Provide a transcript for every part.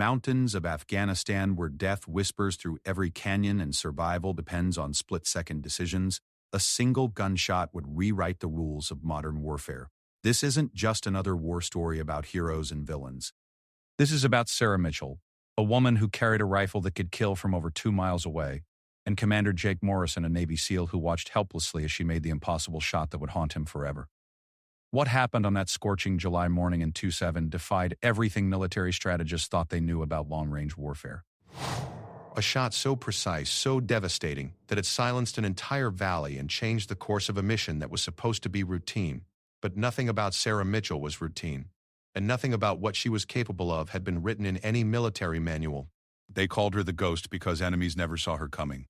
mountains of Afghanistan where death whispers through every canyon and survival depends on split-second decisions, a single gunshot would rewrite the rules of modern warfare. This isn't just another war story about heroes and villains. This is about Sarah Mitchell, a woman who carried a rifle that could kill from over 2 miles away, and Commander Jake Morrison, a Navy SEAL who watched helplessly as she made the impossible shot that would haunt him forever. What happened on that scorching July morning in 2/7 defied everything military strategists thought they knew about long-range warfare. A shot so precise, so devastating, that it silenced an entire valley and changed the course of a mission that was supposed to be routine. But nothing about Sarah Mitchell was routine, and nothing about what she was capable of had been written in any military manual. They called her the Ghost because enemies never saw her coming.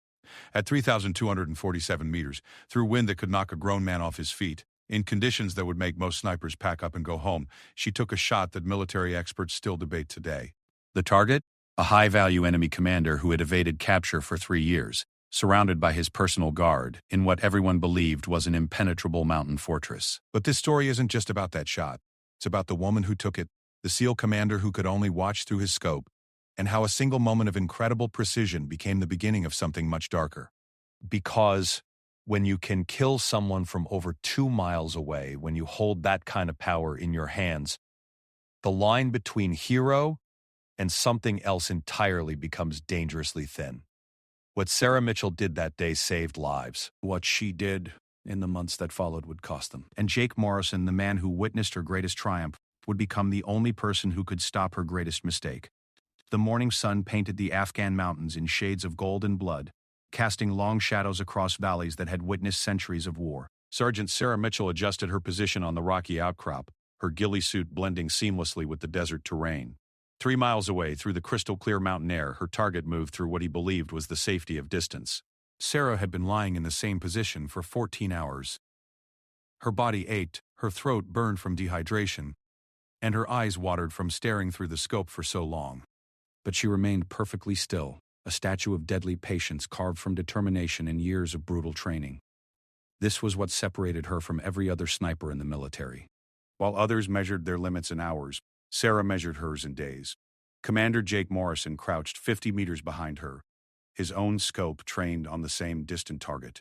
At 3,247 meters, through wind that could knock a grown man off his feet, in conditions that would make most snipers pack up and go home, she took a shot that military experts still debate today. The target? A high-value enemy commander who had evaded capture for 3 years, surrounded by his personal guard, in what everyone believed was an impenetrable mountain fortress. But this story isn't just about that shot. It's about the woman who took it, the SEAL commander who could only watch through his scope, and how a single moment of incredible precision became the beginning of something much darker. Because when you can kill someone from over 2 miles away, when you hold that kind of power in your hands, the line between hero and something else entirely becomes dangerously thin. What Sarah Mitchell did that day saved lives. What she did in the months that followed would cost them. And Jake Morrison, the man who witnessed her greatest triumph, would become the only person who could stop her greatest mistake. The morning sun painted the Afghan mountains in shades of gold and blood, casting long shadows across valleys that had witnessed centuries of war. Sergeant Sarah Mitchell adjusted her position on the rocky outcrop, her ghillie suit blending seamlessly with the desert terrain. 3 miles away, through the crystal-clear mountain air, her target moved through what he believed was the safety of distance. Sarah had been lying in the same position for 14 hours. Her body ached, her throat burned from dehydration, and her eyes watered from staring through the scope for so long. But she remained perfectly still, a statue of deadly patience carved from determination and years of brutal training. This was what separated her from every other sniper in the military. While others measured their limits in hours, Sarah measured hers in days. Commander Jake Morrison crouched 50 meters behind her, his own scope trained on the same distant target.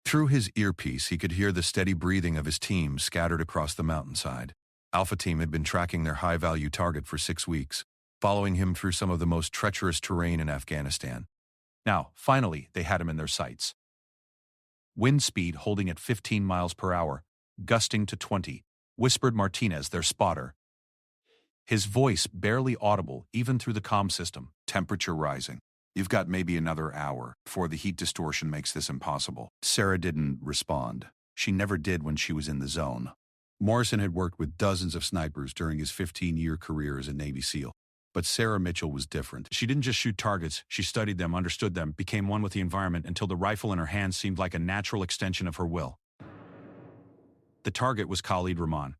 Through his earpiece, he could hear the steady breathing of his team scattered across the mountainside. Alpha Team had been tracking their high-value target for 6 weeks, following him through some of the most treacherous terrain in Afghanistan. Now, finally, they had him in their sights. Wind speed holding at 15 miles per hour, gusting to 20, whispered Martinez, their spotter. His voice barely audible even through the comm system. Temperature rising. You've got maybe another hour before the heat distortion makes this impossible. Sarah didn't respond. She never did when she was in the zone. Morrison had worked with dozens of snipers during his 15-year career as a Navy SEAL. But Sarah Mitchell was different. She didn't just shoot targets, she studied them, understood them, became one with the environment until the rifle in her hand seemed like a natural extension of her will. The target was Khalid Rahman,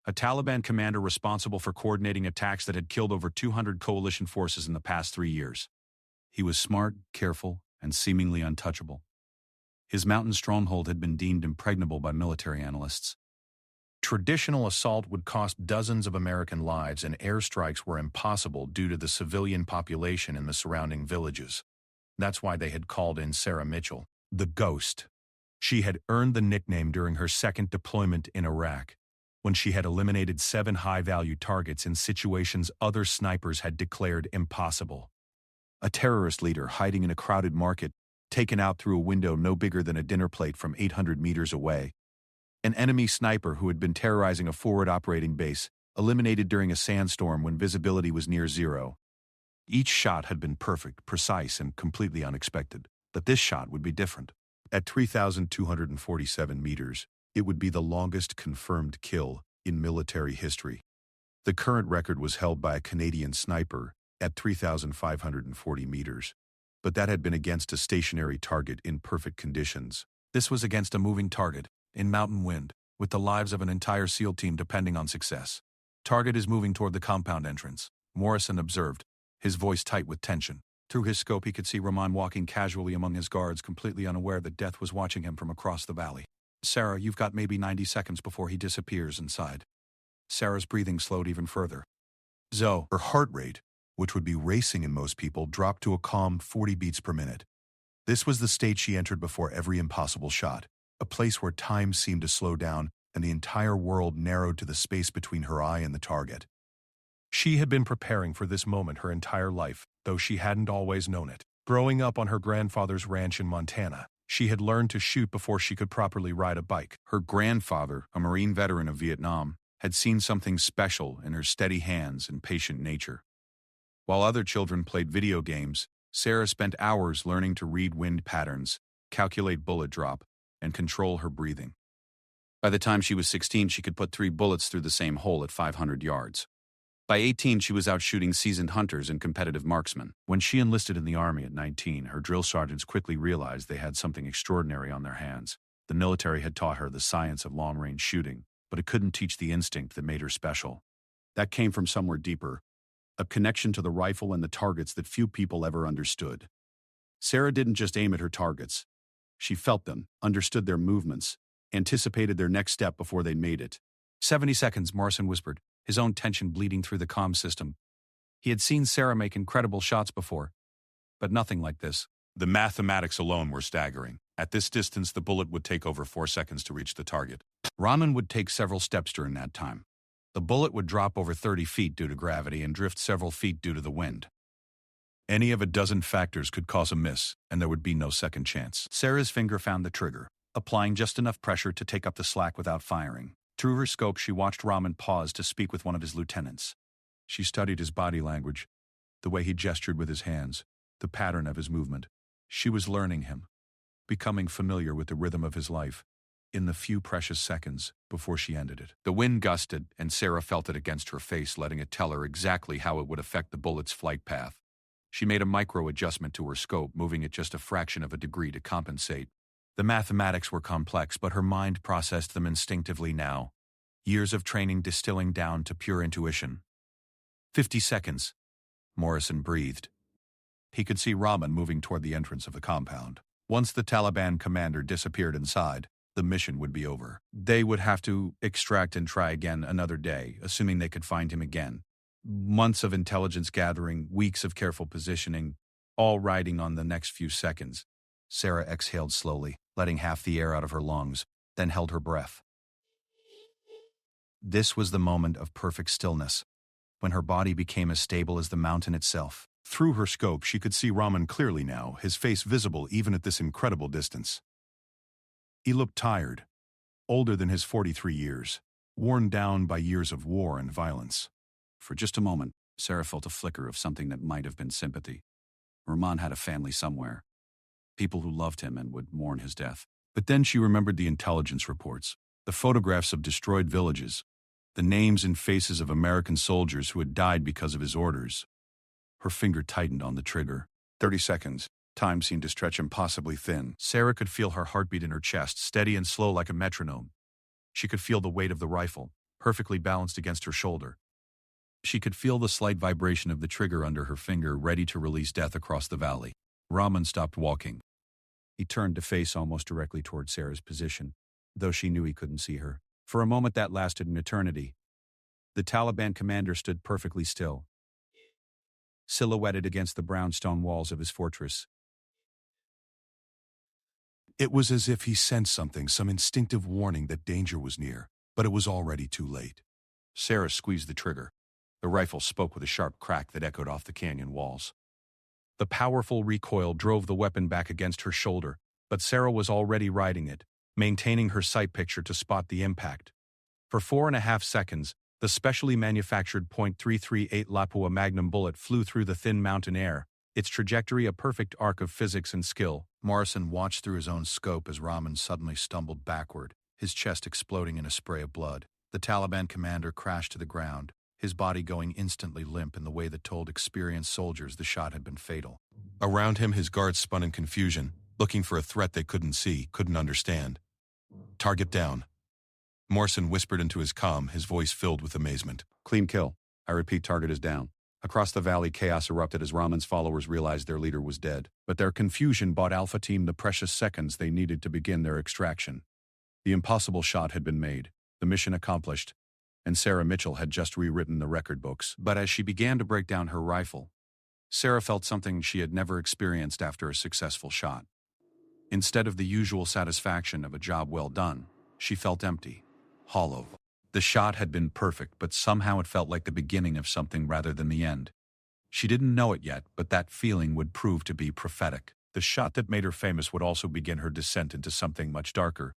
a Taliban commander responsible for coordinating attacks that had killed over 200 coalition forces in the past 3 years. He was smart, careful, and seemingly untouchable. His mountain stronghold had been deemed impregnable by military analysts. Traditional assault would cost dozens of American lives, and airstrikes were impossible due to the civilian population in the surrounding villages. That's why they had called in Sarah Mitchell, the Ghost. She had earned the nickname during her second deployment in Iraq, when she had eliminated 7 high-value targets in situations other snipers had declared impossible. A terrorist leader hiding in a crowded market, taken out through a window no bigger than a dinner plate from 800 meters away. An enemy sniper who had been terrorizing a forward operating base, eliminated during a sandstorm when visibility was near zero. Each shot had been perfect, precise, and completely unexpected. But this shot would be different. At 3,247 meters, it would be the longest confirmed kill in military history. The current record was held by a Canadian sniper at 3,540 meters, but that had been against a stationary target in perfect conditions. This was against a moving target, in mountain wind, with the lives of an entire SEAL team depending on success. Target is moving toward the compound entrance, Morrison observed, his voice tight with tension. Through his scope he could see Rahman walking casually among his guards, completely unaware that death was watching him from across the valley. Sarah, you've got maybe 90 seconds before he disappears inside. Sarah's breathing slowed even further. Her heart rate, which would be racing in most people, dropped to a calm 40 beats per minute. This was the state she entered before every impossible shot, a place where time seemed to slow down and the entire world narrowed to the space between her eye and the target. She had been preparing for this moment her entire life, though she hadn't always known it. Growing up on her grandfather's ranch in Montana, she had learned to shoot before she could properly ride a bike. Her grandfather, a Marine veteran of Vietnam, had seen something special in her steady hands and patient nature. While other children played video games, Sarah spent hours learning to read wind patterns, calculate bullet drop, and control her breathing. By the time she was 16, she could put 3 bullets through the same hole at 500 yards. By 18, she was out shooting seasoned hunters and competitive marksmen. When she enlisted in the Army at 19, her drill sergeants quickly realized they had something extraordinary on their hands. The military had taught her the science of long-range shooting, but it couldn't teach the instinct that made her special. That came from somewhere deeper, a connection to the rifle and the targets that few people ever understood. Sarah didn't just aim at her targets. She felt them, understood their movements, anticipated their next step before they made it. 70 seconds, Morrison whispered, his own tension bleeding through the comm system. He had seen Sarah make incredible shots before, but nothing like this. The mathematics alone were staggering. At this distance, the bullet would take over 4 seconds to reach the target. Rahman would take several steps during that time. The bullet would drop over 30 feet due to gravity and drift several feet due to the wind. Any of a dozen factors could cause a miss, and there would be no second chance. Sarah's finger found the trigger, applying just enough pressure to take up the slack without firing. Through her scope, she watched Rahman pause to speak with one of his lieutenants. She studied his body language, the way he gestured with his hands, the pattern of his movement. She was learning him, becoming familiar with the rhythm of his life, in the few precious seconds before she ended it. The wind gusted, and Sarah felt it against her face, letting it tell her exactly how it would affect the bullet's flight path. She made a micro-adjustment to her scope, moving it just a fraction of a degree to compensate. The mathematics were complex, but her mind processed them instinctively now, years of training distilling down to pure intuition. 50 seconds. Morrison breathed. He could see Rahman moving toward the entrance of the compound. Once the Taliban commander disappeared inside, the mission would be over. They would have to extract and try again another day, assuming they could find him again. Months of intelligence gathering, weeks of careful positioning, all riding on the next few seconds. Sarah exhaled slowly, letting half the air out of her lungs, then held her breath. This was the moment of perfect stillness, when her body became as stable as the mountain itself. Through her scope, she could see Rahman clearly now, his face visible even at this incredible distance. He looked tired, older than his 43 years, worn down by years of war and violence. For just a moment, Sarah felt a flicker of something that might have been sympathy. Rahman had a family somewhere, people who loved him and would mourn his death. But then she remembered the intelligence reports, the photographs of destroyed villages, the names and faces of American soldiers who had died because of his orders. Her finger tightened on the trigger. 30 seconds. Time seemed to stretch impossibly thin. Sarah could feel her heartbeat in her chest, steady and slow like a metronome. She could feel the weight of the rifle, perfectly balanced against her shoulder. She could feel the slight vibration of the trigger under her finger, ready to release death across the valley. Rahman stopped walking. He turned to face almost directly toward Sarah's position, though she knew he couldn't see her. For a moment that lasted an eternity. The Taliban commander stood perfectly still, silhouetted against the brownstone walls of his fortress. It was as if he sensed something, some instinctive warning that danger was near, but it was already too late. Sarah squeezed the trigger. The rifle spoke with a sharp crack that echoed off the canyon walls. The powerful recoil drove the weapon back against her shoulder, but Sarah was already riding it, maintaining her sight picture to spot the impact. For 4.5 seconds, the specially manufactured .338 Lapua Magnum bullet flew through the thin mountain air, its trajectory a perfect arc of physics and skill. Morrison watched through his own scope as Rahman suddenly stumbled backward, his chest exploding in a spray of blood. The Taliban commander crashed to the ground, his body going instantly limp in the way that told experienced soldiers the shot had been fatal. Around him, his guards spun in confusion, looking for a threat they couldn't see, couldn't understand. Target down. Morrison whispered into his comm, his voice filled with amazement. Clean kill. I repeat, target is down. Across the valley, chaos erupted as Rahman's followers realized their leader was dead. But their confusion bought Alpha Team the precious seconds they needed to begin their extraction. The impossible shot had been made, the mission accomplished, and Sarah Mitchell had just rewritten the record books. But as she began to break down her rifle, Sarah felt something she had never experienced after a successful shot. Instead of the usual satisfaction of a job well done, she felt empty, hollow. The shot had been perfect, but somehow it felt like the beginning of something rather than the end. She didn't know it yet, but that feeling would prove to be prophetic. The shot that made her famous would also begin her descent into something much darker,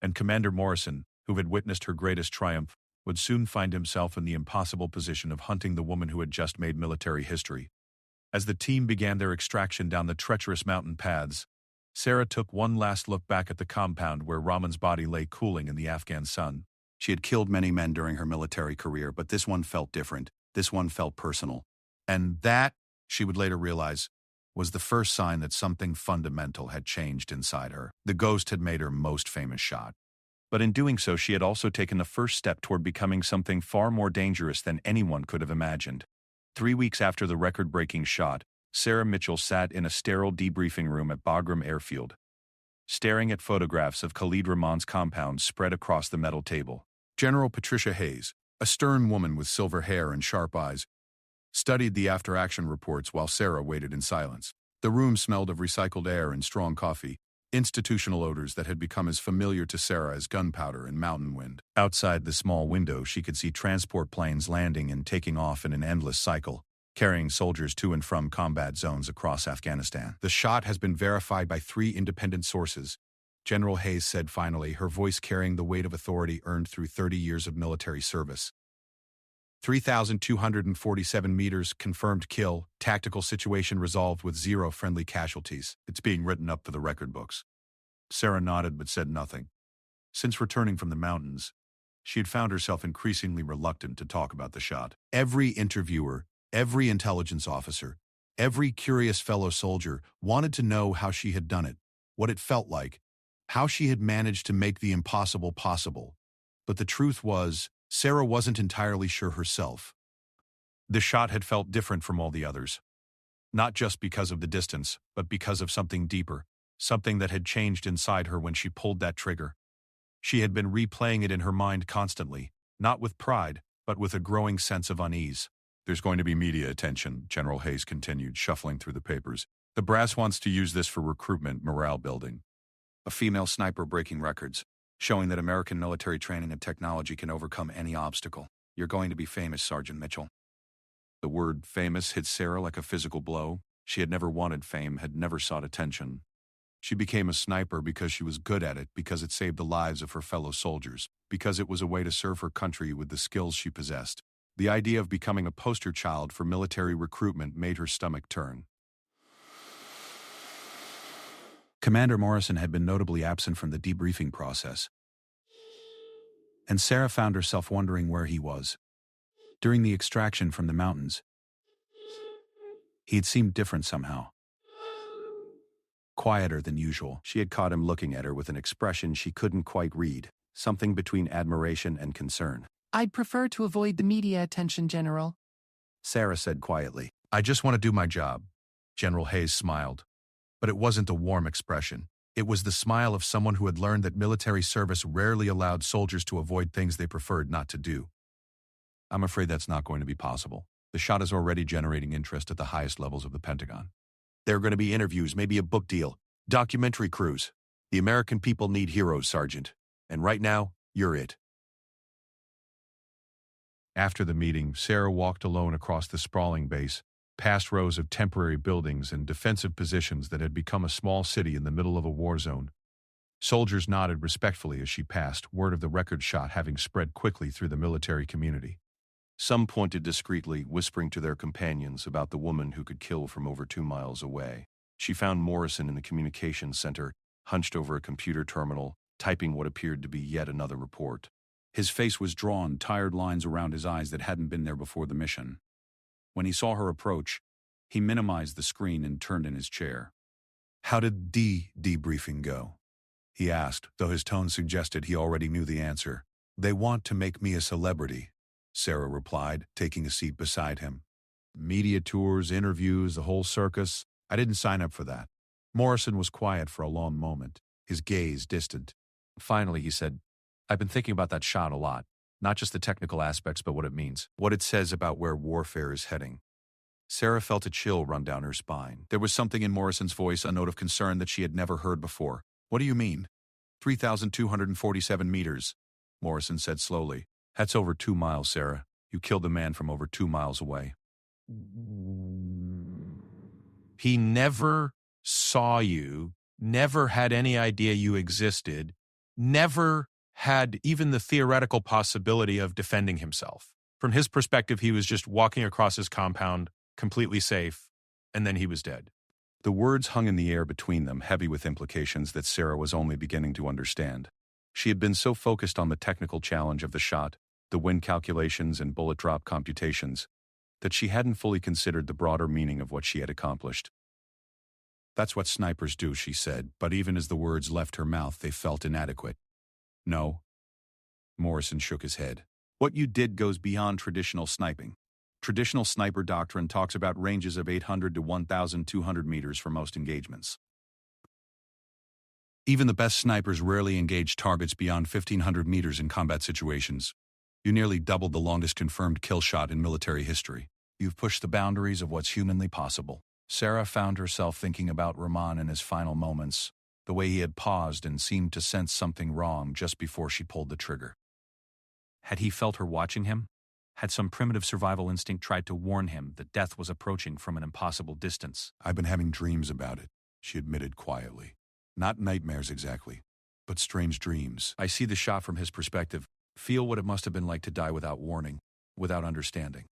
and Commander Morrison, who had witnessed her greatest triumph, would soon find himself in the impossible position of hunting the woman who had just made military history. As the team began their extraction down the treacherous mountain paths, Sarah took one last look back at the compound where Raman's body lay cooling in the Afghan sun. She had killed many men during her military career, but this one felt different. This one felt personal. And that, she would later realize, was the first sign that something fundamental had changed inside her. The ghost had made her most famous shot. But in doing so, she had also taken the first step toward becoming something far more dangerous than anyone could have imagined. 3 weeks after the record-breaking shot, Sarah Mitchell sat in a sterile debriefing room at Bagram Airfield, staring at photographs of Khalid Rahman's compound spread across the metal table. General Patricia Hayes, a stern woman with silver hair and sharp eyes, studied the after-action reports while Sarah waited in silence. The room smelled of recycled air and strong coffee, institutional odors that had become as familiar to Sarah as gunpowder and mountain wind. Outside the small window, she could see transport planes landing and taking off in an endless cycle, carrying soldiers to and from combat zones across Afghanistan. The shot has been verified by 3 independent sources, General Hayes said finally, her voice carrying the weight of authority earned through 30 years of military service. 3,247 meters, confirmed kill, tactical situation resolved with 0 friendly casualties. It's being written up for the record books. Sarah nodded but said nothing. Since returning from the mountains, she had found herself increasingly reluctant to talk about the shot. Every interviewer, every intelligence officer, every curious fellow soldier wanted to know how she had done it, what it felt like, how she had managed to make the impossible possible. But the truth was, Sarah wasn't entirely sure herself. The shot had felt different from all the others. Not just because of the distance, but because of something deeper, something that had changed inside her when she pulled that trigger. She had been replaying it in her mind constantly, not with pride, but with a growing sense of unease. There's going to be media attention, General Hayes continued, shuffling through the papers. The brass wants to use this for recruitment, morale building. A female sniper breaking records, showing that American military training and technology can overcome any obstacle. You're going to be famous, Sergeant Mitchell. The word famous hit Sarah like a physical blow. She had never wanted fame, had never sought attention. She became a sniper because she was good at it, because it saved the lives of her fellow soldiers, because it was a way to serve her country with the skills she possessed. The idea of becoming a poster child for military recruitment made her stomach turn. Commander Morrison had been notably absent from the debriefing process, and Sarah found herself wondering where he was. During the extraction from the mountains, he had seemed different somehow. Quieter than usual. She had caught him looking at her with an expression she couldn't quite read, something between admiration and concern. I'd prefer to avoid the media attention, General, Sarah said quietly. I just want to do my job. General Hayes smiled. But it wasn't a warm expression. It was the smile of someone who had learned that military service rarely allowed soldiers to avoid things they preferred not to do. I'm afraid that's not going to be possible. The shot is already generating interest at the highest levels of the Pentagon. There are going to be interviews, maybe a book deal, documentary crews. The American people need heroes, Sergeant. And right now, you're it. After the meeting, Sarah walked alone across the sprawling base, past rows of temporary buildings and defensive positions that had become a small city in the middle of a war zone. Soldiers nodded respectfully as she passed, word of the record shot having spread quickly through the military community. Some pointed discreetly, whispering to their companions about the woman who could kill from over 2 miles away. She found Morrison in the communications center, hunched over a computer terminal, typing what appeared to be yet another report. His face was drawn, tired lines around his eyes that hadn't been there before the mission. When he saw her approach, he minimized the screen and turned in his chair. How did debriefing go? He asked, though his tone suggested he already knew the answer. They want to make me a celebrity, Sarah replied, taking a seat beside him. Media tours, interviews, the whole circus. I didn't sign up for that. Morrison was quiet for a long moment, his gaze distant. Finally, he said, I've been thinking about that shot a lot. Not just the technical aspects, but what it means. What it says about where warfare is heading. Sarah felt a chill run down her spine. There was something in Morrison's voice, a note of concern that she had never heard before. What do you mean? 3,247 meters, Morrison said slowly. That's over 2 miles, Sarah. You killed a man from over 2 miles away. He never saw you, never had any idea you existed, never had even the theoretical possibility of defending himself. From his perspective, he was just walking across his compound, completely safe, and then he was dead. The words hung in the air between them, heavy with implications that Sarah was only beginning to understand. She had been so focused on the technical challenge of the shot, the wind calculations and bullet drop computations, that she hadn't fully considered the broader meaning of what she had accomplished. That's what snipers do, she said, but even as the words left her mouth, they felt inadequate. No. Morrison shook his head. What you did goes beyond traditional sniping. Traditional sniper doctrine talks about ranges of 800 to 1,200 meters for most engagements. Even the best snipers rarely engage targets beyond 1,500 meters in combat situations. You nearly doubled the longest confirmed kill shot in military history. You've pushed the boundaries of what's humanly possible. Sarah found herself thinking about Rahman in his final moments, the way he had paused and seemed to sense something wrong just before she pulled the trigger. Had he felt her watching him? Had some primitive survival instinct tried to warn him that death was approaching from an impossible distance? I've been having dreams about it, she admitted quietly. Not nightmares exactly, but strange dreams. I see the shot from his perspective, feel what it must have been like to die without warning, without understanding.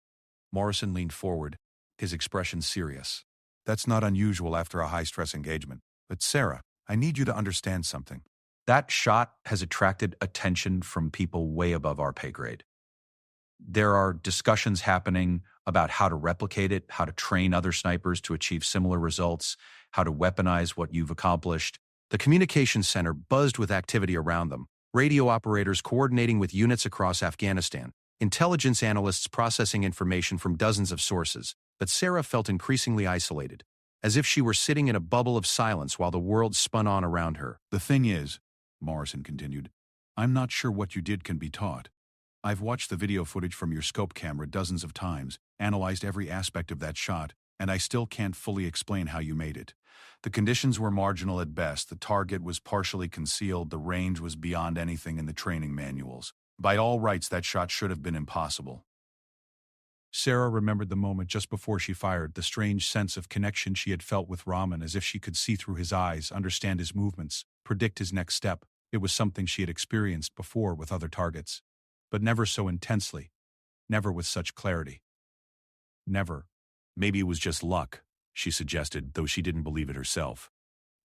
Morrison leaned forward, his expression serious. That's not unusual after a high-stress engagement. But Sarah, I need you to understand something. That shot has attracted attention from people way above our pay grade. There are discussions happening about how to replicate it, how to train other snipers to achieve similar results, how to weaponize what you've accomplished. The communications center buzzed with activity around them, radio operators coordinating with units across Afghanistan, intelligence analysts processing information from dozens of sources. But Sarah felt increasingly isolated, as if she were sitting in a bubble of silence while the world spun on around her. The thing is, Morrison continued, I'm not sure what you did can be taught. I've watched the video footage from your scope camera dozens of times, analyzed every aspect of that shot, and I still can't fully explain how you made it. The conditions were marginal at best, the target was partially concealed, the range was beyond anything in the training manuals. By all rights, that shot should have been impossible. Sarah remembered the moment just before she fired, the strange sense of connection she had felt with Rahman, as if she could see through his eyes, understand his movements, predict his next step. It was something she had experienced before with other targets, but never so intensely, never with such clarity. Never. Maybe it was just luck, she suggested, though she didn't believe it herself.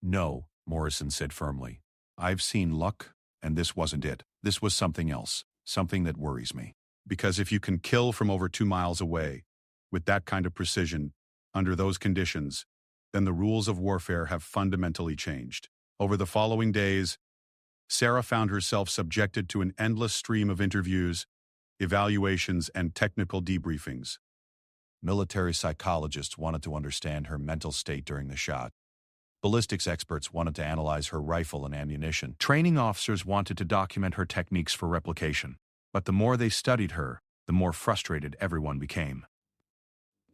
No, Morrison said firmly. I've seen luck, and this wasn't it. This was something else, something that worries me. Because if you can kill from over 2 miles away, with that kind of precision, under those conditions, then the rules of warfare have fundamentally changed. Over the following days, Sarah found herself subjected to an endless stream of interviews, evaluations, and technical debriefings. Military psychologists wanted to understand her mental state during the shot. Ballistics experts wanted to analyze her rifle and ammunition. Training officers wanted to document her techniques for replication. But the more they studied her, the more frustrated everyone became.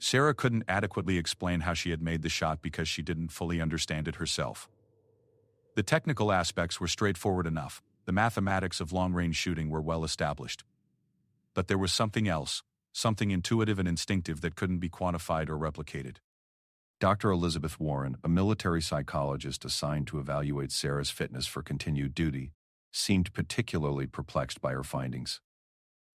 Sarah couldn't adequately explain how she had made the shot because she didn't fully understand it herself. The technical aspects were straightforward enough. The mathematics of long-range shooting were well established. But there was something else, something intuitive and instinctive that couldn't be quantified or replicated. Dr. Elizabeth Warren, a military psychologist assigned to evaluate Sarah's fitness for continued duty, seemed particularly perplexed by her findings.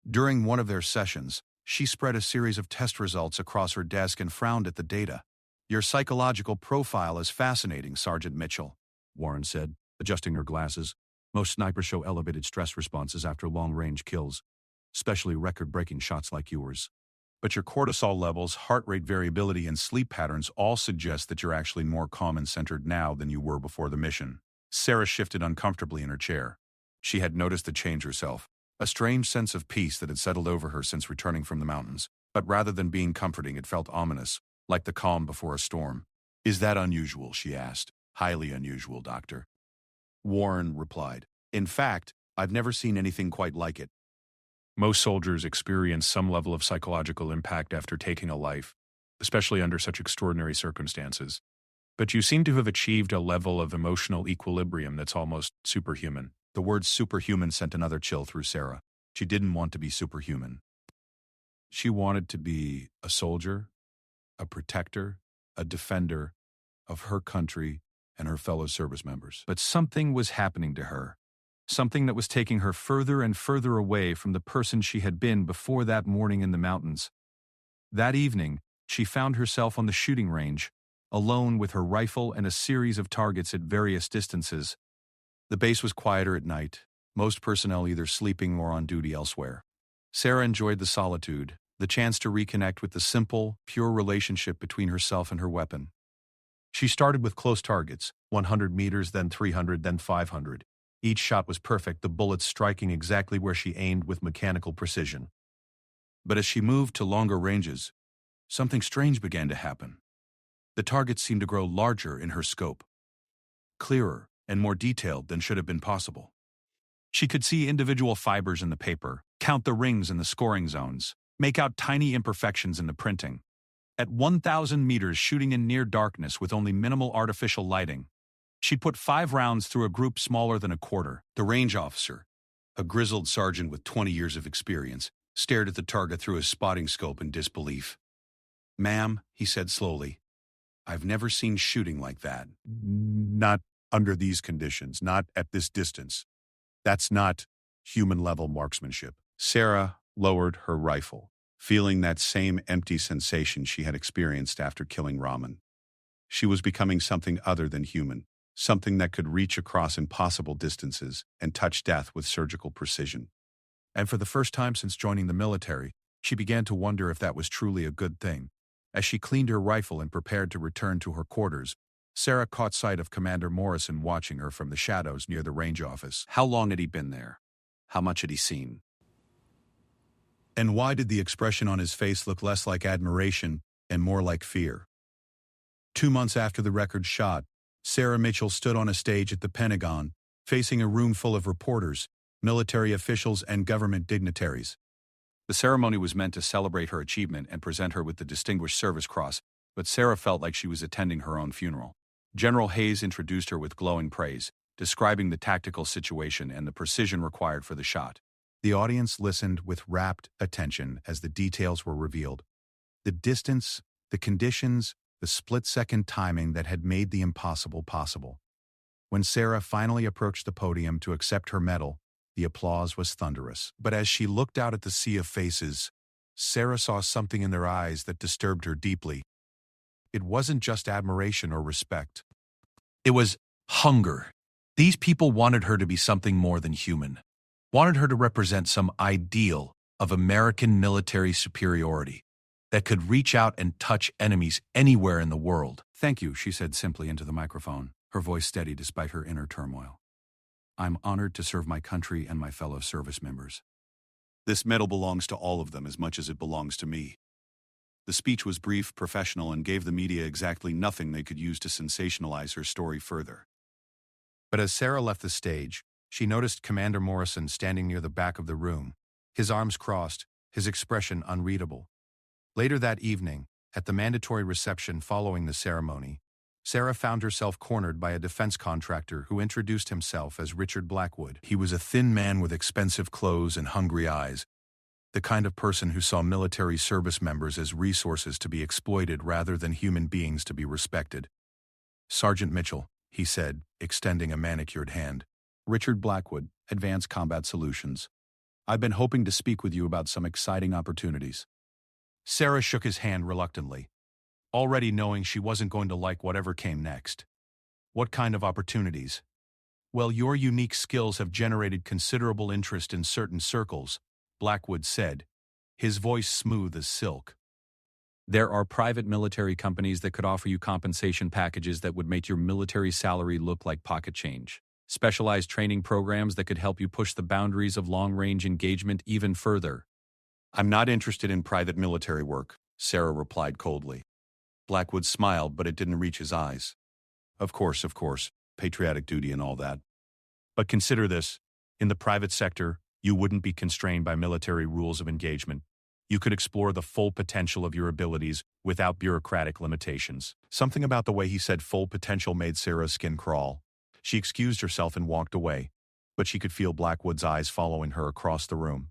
During one of their sessions, she spread a series of test results across her desk and frowned at the data. Your psychological profile is fascinating, Sergeant Mitchell, Warren said, adjusting her glasses. Most snipers show elevated stress responses after long-range kills, especially record-breaking shots like yours. But your cortisol levels, heart rate variability, and sleep patterns all suggest that you're actually more calm and centered now than you were before the mission. Sarah shifted uncomfortably in her chair. She had noticed the change herself, a strange sense of peace that had settled over her since returning from the mountains. But rather than being comforting, it felt ominous, like the calm before a storm. Is that unusual? She asked. Highly unusual, Doctor. Warren replied. In fact, I've never seen anything quite like it. Most soldiers experience some level of psychological impact after taking a life, especially under such extraordinary circumstances. But you seem to have achieved a level of emotional equilibrium that's almost superhuman. The word superhuman sent another chill through Sarah. She didn't want to be superhuman. She wanted to be a soldier, a protector, a defender of her country and her fellow service members. But something was happening to her. Something that was taking her further and further away from the person she had been before that morning in the mountains. That evening, she found herself on the shooting range, alone with her rifle and a series of targets at various distances. The base was quieter at night, most personnel either sleeping or on duty elsewhere. Sarah enjoyed the solitude, the chance to reconnect with the simple, pure relationship between herself and her weapon. She started with close targets, 100 meters, then 300, then 500. Each shot was perfect, the bullets striking exactly where she aimed with mechanical precision. But as she moved to longer ranges, something strange began to happen. The targets seemed to grow larger in her scope, clearer and more detailed than should have been possible. She could see individual fibers in the paper, count the rings in the scoring zones, make out tiny imperfections in the printing. At 1,000 meters shooting in near darkness with only minimal artificial lighting, she'd put 5 rounds through a group smaller than a quarter. The range officer, a grizzled sergeant with 20 years of experience, stared at the target through his spotting scope in disbelief. "Ma'am," he said slowly, "I've never seen shooting like that." Not under these conditions, not at this distance. That's not human-level marksmanship. Sarah lowered her rifle, feeling that same empty sensation she had experienced after killing Rahman. She was becoming something other than human, something that could reach across impossible distances and touch death with surgical precision. And for the first time since joining the military, she began to wonder if that was truly a good thing. As she cleaned her rifle and prepared to return to her quarters, Sarah caught sight of Commander Morrison watching her from the shadows near the range office. How long had he been there? How much had he seen? And why did the expression on his face look less like admiration and more like fear? 2 months after the record shot, Sarah Mitchell stood on a stage at the Pentagon, facing a room full of reporters, military officials, and government dignitaries. The ceremony was meant to celebrate her achievement and present her with the Distinguished Service Cross, but Sarah felt like she was attending her own funeral. General Hayes introduced her with glowing praise, describing the tactical situation and the precision required for the shot. The audience listened with rapt attention as the details were revealed. The distance, the conditions, the split-second timing that had made the impossible possible. When Sarah finally approached the podium to accept her medal, the applause was thunderous. But as she looked out at the sea of faces, Sarah saw something in their eyes that disturbed her deeply. It wasn't just admiration or respect. It was hunger. These people wanted her to be something more than human, wanted her to represent some ideal of American military superiority that could reach out and touch enemies anywhere in the world. "Thank you," she said simply into the microphone, her voice steady despite her inner turmoil. "I'm honored to serve my country and my fellow service members. This medal belongs to all of them as much as it belongs to me." The speech was brief, professional, and gave the media exactly nothing they could use to sensationalize her story further. But as Sarah left the stage, she noticed Commander Morrison standing near the back of the room, his arms crossed, his expression unreadable. Later that evening, at the mandatory reception following the ceremony, Sarah found herself cornered by a defense contractor who introduced himself as Richard Blackwood. He was a thin man with expensive clothes and hungry eyes, the kind of person who saw military service members as resources to be exploited rather than human beings to be respected. "Sergeant Mitchell," he said, extending a manicured hand. "Richard Blackwood, Advanced Combat Solutions. I've been hoping to speak with you about some exciting opportunities." Sarah shook his hand reluctantly, already knowing she wasn't going to like whatever came next. "What kind of opportunities?" "Well, your unique skills have generated considerable interest in certain circles," Blackwood said, his voice smooth as silk. "There are private military companies that could offer you compensation packages that would make your military salary look like pocket change. Specialized training programs that could help you push the boundaries of long-range engagement even further." "I'm not interested in private military work," Sarah replied coldly. Blackwood smiled, but it didn't reach his eyes. Of course, patriotic duty and all that. But consider this. In the private sector, You wouldn't be constrained by military rules of engagement. You could explore the full potential of your abilities without bureaucratic limitations. Something about the way he said full potential made Sarah's skin crawl. She excused herself and walked away, but she could feel Blackwood's eyes following her across the room.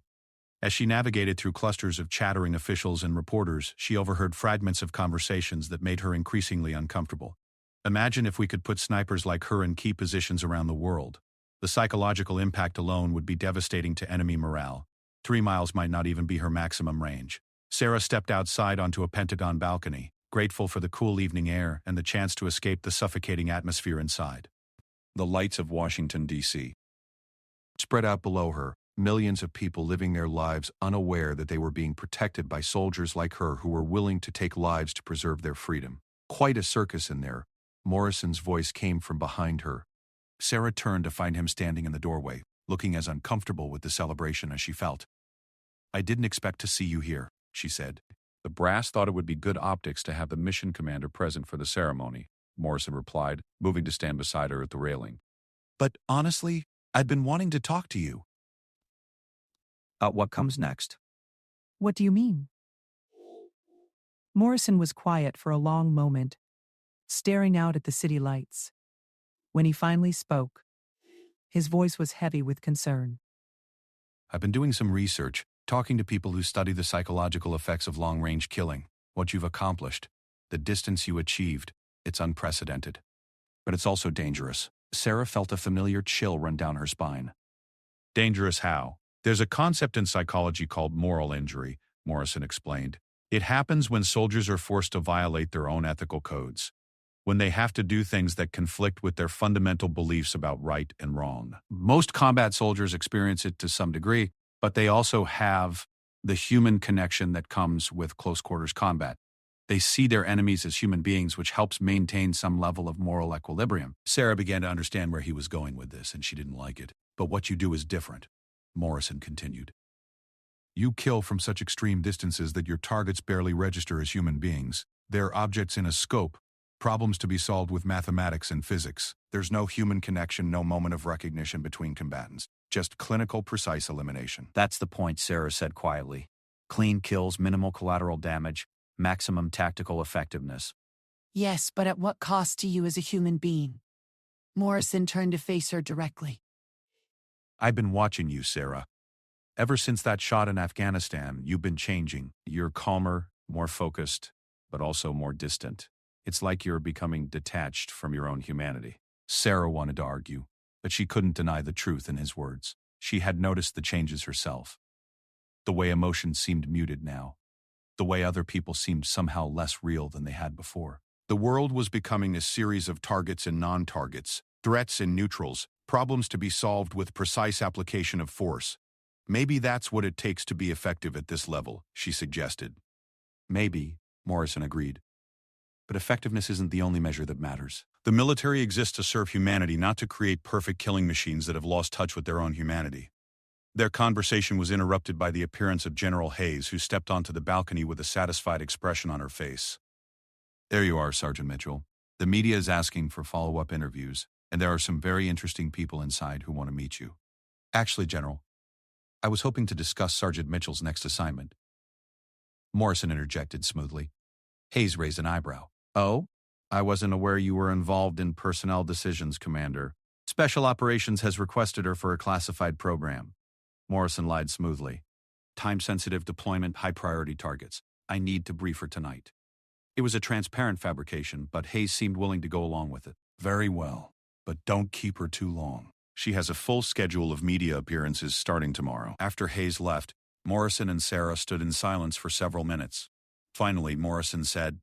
As she navigated through clusters of chattering officials and reporters, she overheard fragments of conversations that made her increasingly uncomfortable. Imagine if we could put snipers like her in key positions around the world. The psychological impact alone would be devastating to enemy morale. 3 miles might not even be her maximum range. Sarah stepped outside onto a Pentagon balcony, grateful for the cool evening air and the chance to escape the suffocating atmosphere inside. The lights of Washington, D.C. spread out below her, millions of people living their lives unaware that they were being protected by soldiers like her who were willing to take lives to preserve their freedom. Quite a circus in there. Morrison's voice came from behind her. Sarah turned to find him standing in the doorway, looking as uncomfortable with the celebration as she felt. "I didn't expect to see you here," she said. "The brass thought it would be good optics to have the mission commander present for the ceremony," Morrison replied, moving to stand beside her at the railing. "But honestly, I'd been wanting to talk to you." What comes next? What do you mean? Morrison was quiet for a long moment, staring out at the city lights. When he finally spoke, his voice was heavy with concern. "I've been doing some research, talking to people who study the psychological effects of long-range killing, what you've accomplished, the distance you achieved. It's unprecedented. But it's also dangerous." Sarah felt a familiar chill run down her spine. "Dangerous how? There's a concept in psychology called moral injury," Morrison explained. "It happens when soldiers are forced to violate their own ethical codes, when they have to do things that conflict with their fundamental beliefs about right and wrong. Most combat soldiers experience it to some degree, but they also have the human connection that comes with close-quarters combat. They see their enemies as human beings, which helps maintain some level of moral equilibrium." Sarah began to understand where he was going with this, and she didn't like it. "But what you do is different," Morrison continued. "You kill from such extreme distances that your targets barely register as human beings. They're objects in a scope, problems to be solved with mathematics and physics. There's no human connection, no moment of recognition between combatants. Just clinical, precise elimination." That's the point, Sarah said quietly. Clean kills, minimal collateral damage, maximum tactical effectiveness. Yes, but at what cost to you as a human being? Morrison turned to face her directly. "I've been watching you, Sarah. Ever since that shot in Afghanistan, you've been changing. You're calmer, more focused, but also more distant. It's like you're becoming detached from your own humanity." Sarah wanted to argue, but she couldn't deny the truth in his words. She had noticed the changes herself. The way emotions seemed muted now. The way other people seemed somehow less real than they had before. The world was becoming a series of targets and non-targets, threats and neutrals, problems to be solved with precise application of force. "Maybe that's what it takes to be effective at this level," she suggested. "Maybe," Morrison agreed. "But effectiveness isn't the only measure that matters. The military exists to serve humanity, not to create perfect killing machines that have lost touch with their own humanity." Their conversation was interrupted by the appearance of General Hayes, who stepped onto the balcony with a satisfied expression on her face. "There you are, Sergeant Mitchell. The media is asking for follow-up interviews, and there are some very interesting people inside who want to meet you." "Actually, General, I was hoping to discuss Sergeant Mitchell's next assignment." Morrison interjected smoothly. Hayes raised an eyebrow. "Oh? I wasn't aware you were involved in personnel decisions, Commander. Special Operations has requested her for a classified program." Morrison lied smoothly. "Time-sensitive deployment, high-priority targets. I need to brief her tonight." It was a transparent fabrication, but Hayes seemed willing to go along with it. "Very well, but don't keep her too long. She has a full schedule of media appearances starting tomorrow." After Hayes left, Morrison and Sarah stood in silence for several minutes. Finally, Morrison said,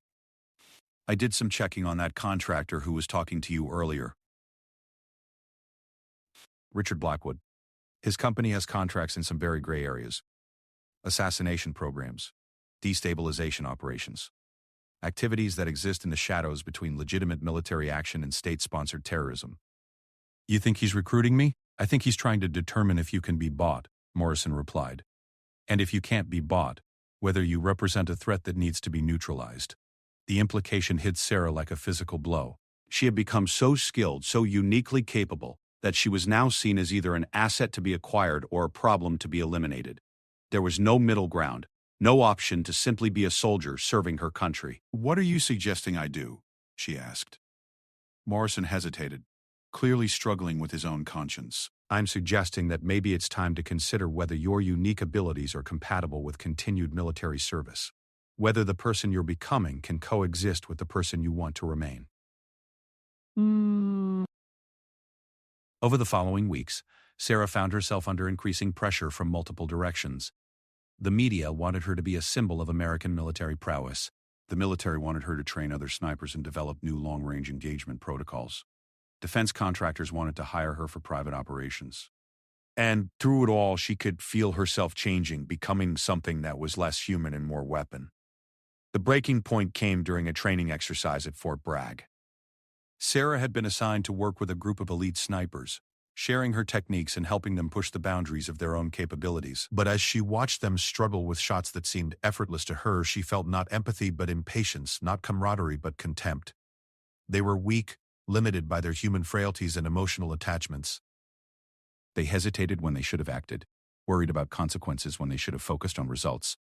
"I did some checking on that contractor who was talking to you earlier. Richard Blackwood. His company has contracts in some very gray areas. Assassination programs, destabilization operations, activities that exist in the shadows between legitimate military action and state-sponsored terrorism." "You think he's recruiting me?" "I think he's trying to determine if you can be bought," Morrison replied. "And if you can't be bought, whether you represent a threat that needs to be neutralized." The implication hit Sarah like a physical blow. She had become so skilled, so uniquely capable, that she was now seen as either an asset to be acquired or a problem to be eliminated. There was no middle ground, no option to simply be a soldier serving her country. "What are you suggesting I do?" she asked. Morrison hesitated, clearly struggling with his own conscience. "I'm suggesting that maybe it's time to consider whether your unique abilities are compatible with continued military service. Whether the person you're becoming can coexist with the person you want to remain." Over the following weeks, Sarah found herself under increasing pressure from multiple directions. The media wanted her to be a symbol of American military prowess. The military wanted her to train other snipers and develop new long-range engagement protocols. Defense contractors wanted to hire her for private operations. And through it all, she could feel herself changing, becoming something that was less human and more weapon. The breaking point came during a training exercise at Fort Bragg. Sarah had been assigned to work with a group of elite snipers, sharing her techniques and helping them push the boundaries of their own capabilities. But as she watched them struggle with shots that seemed effortless to her, she felt not empathy but impatience, not camaraderie but contempt. They were weak, limited by their human frailties and emotional attachments. They hesitated when they should have acted, worried about consequences when they should have focused on results.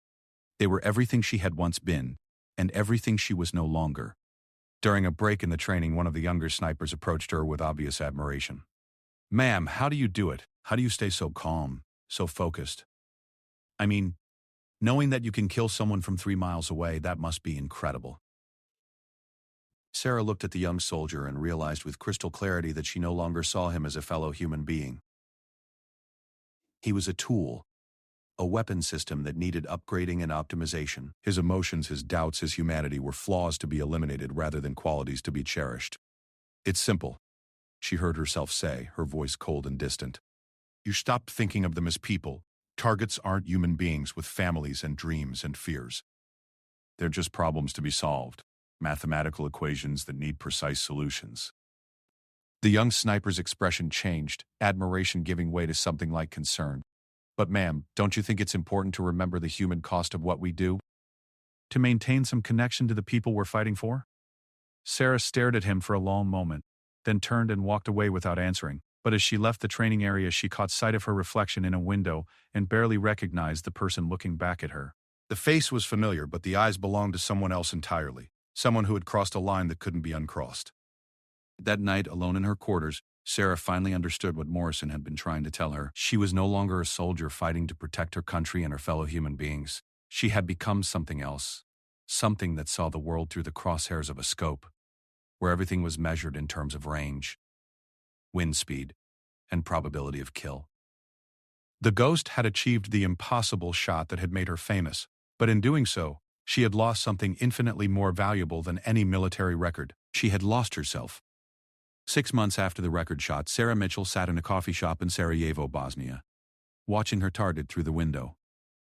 They were everything she had once been, and everything she was no longer. During a break in the training, one of the younger snipers approached her with obvious admiration. "Ma'am, how do you do it? How do you stay so calm, so focused? I mean, knowing that you can kill someone from 3 miles away, that must be incredible." Sarah looked at the young soldier and realized with crystal clarity that she no longer saw him as a fellow human being. He was a tool, a weapon system that needed upgrading and optimization. His emotions, his doubts, his humanity were flaws to be eliminated rather than qualities to be cherished. "It's simple," she heard herself say, her voice cold and distant. "You stop thinking of them as people. Targets aren't human beings with families and dreams and fears. They're just problems to be solved, mathematical equations that need precise solutions." The young sniper's expression changed, admiration giving way to something like concern. "But ma'am, don't you think it's important to remember the human cost of what we do? To maintain some connection to the people we're fighting for?" Sarah stared at him for a long moment, then turned and walked away without answering. But as she left the training area, she caught sight of her reflection in a window and barely recognized the person looking back at her. The face was familiar, but the eyes belonged to someone else entirely, someone who had crossed a line that couldn't be uncrossed. That night, alone in her quarters, Sarah finally understood what Morrison had been trying to tell her. She was no longer a soldier fighting to protect her country and her fellow human beings. She had become something else, something that saw the world through the crosshairs of a scope, where everything was measured in terms of range, wind speed, and probability of kill. The Ghost had achieved the impossible shot that had made her famous, but in doing so, she had lost something infinitely more valuable than any military record. She had lost herself. 6 months after the record shot, Sarah Mitchell sat in a coffee shop in Sarajevo, Bosnia, watching her target through the window.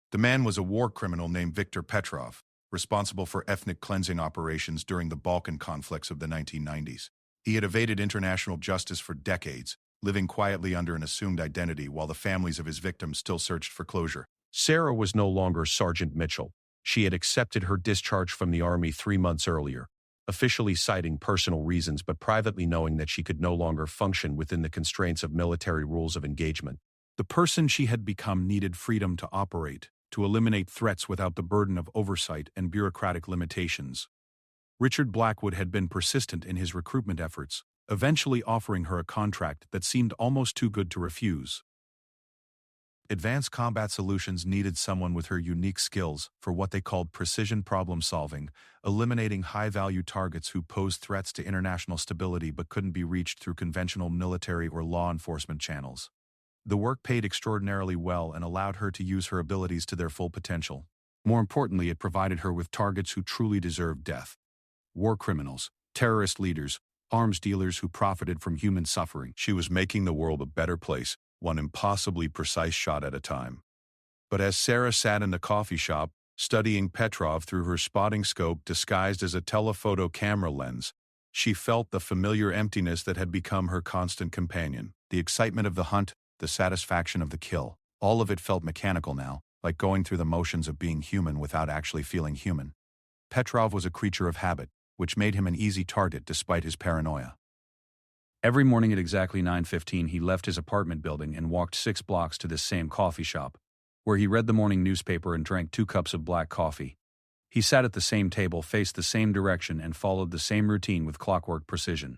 The man was a war criminal named Viktor Petrov, responsible for ethnic cleansing operations during the Balkan conflicts of the 1990s. He had evaded international justice for decades, living quietly under an assumed identity while the families of his victims still searched for closure. Sarah was no longer Sergeant Mitchell. She had accepted her discharge from the Army 3 months earlier, officially citing personal reasons but privately knowing that she could no longer function within the constraints of military rules of engagement. The person she had become needed freedom to operate, to eliminate threats without the burden of oversight and bureaucratic limitations. Richard Blackwood had been persistent in his recruitment efforts, eventually offering her a contract that seemed almost too good to refuse. Advanced Combat Solutions needed someone with her unique skills for what they called precision problem-solving, eliminating high-value targets who posed threats to international stability but couldn't be reached through conventional military or law enforcement channels. The work paid extraordinarily well and allowed her to use her abilities to their full potential. More importantly, it provided her with targets who truly deserved death. War criminals, terrorist leaders, arms dealers who profited from human suffering. She was making the world a better place, one impossibly precise shot at a time. But as Sarah sat in the coffee shop, studying Petrov through her spotting scope disguised as a telephoto camera lens, she felt the familiar emptiness that had become her constant companion. The excitement of the hunt, the satisfaction of the kill, all of it felt mechanical now, like going through the motions of being human without actually feeling human. Petrov was a creature of habit, which made him an easy target despite his paranoia. Every morning at exactly 9:15, he left his apartment building and walked 6 blocks to this same coffee shop, where he read the morning newspaper and drank 2 cups of black coffee. He sat at the same table, faced the same direction, and followed the same routine with clockwork precision.